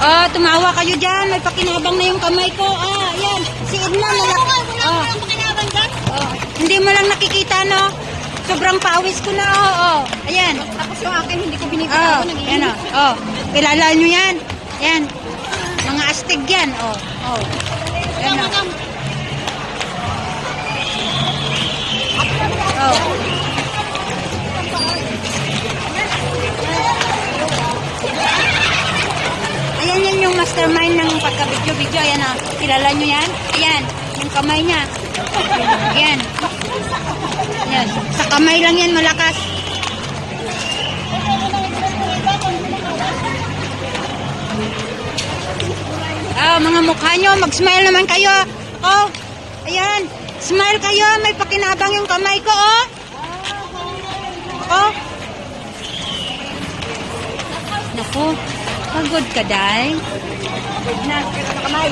Oh, tumawa kayo dyan. May pakinabang na yung kamay ko. Ah, yan. Si Edna Wala pakinabang dyan. Hindi mo lang nakikita, no? Sobrang pawis ko na, Ayan. Tapos yung akin, hindi ko binibitawan. Yan, Kilala nyo yan. Yan. Mga astig yan, Yan, Ayan, yan yung mastermind ng pagka-video-video. Ayan, kilala nyo yan? Ayan, yung kamay niya. Ayan. Ayan. Sa kamay lang yan, malakas. Mga mukha nyo, mag-smile naman kayo. Ayan. Smile kayo, may pakinabang yung kamay ko, Naku, pagod ka, Day. Na, sa kamay.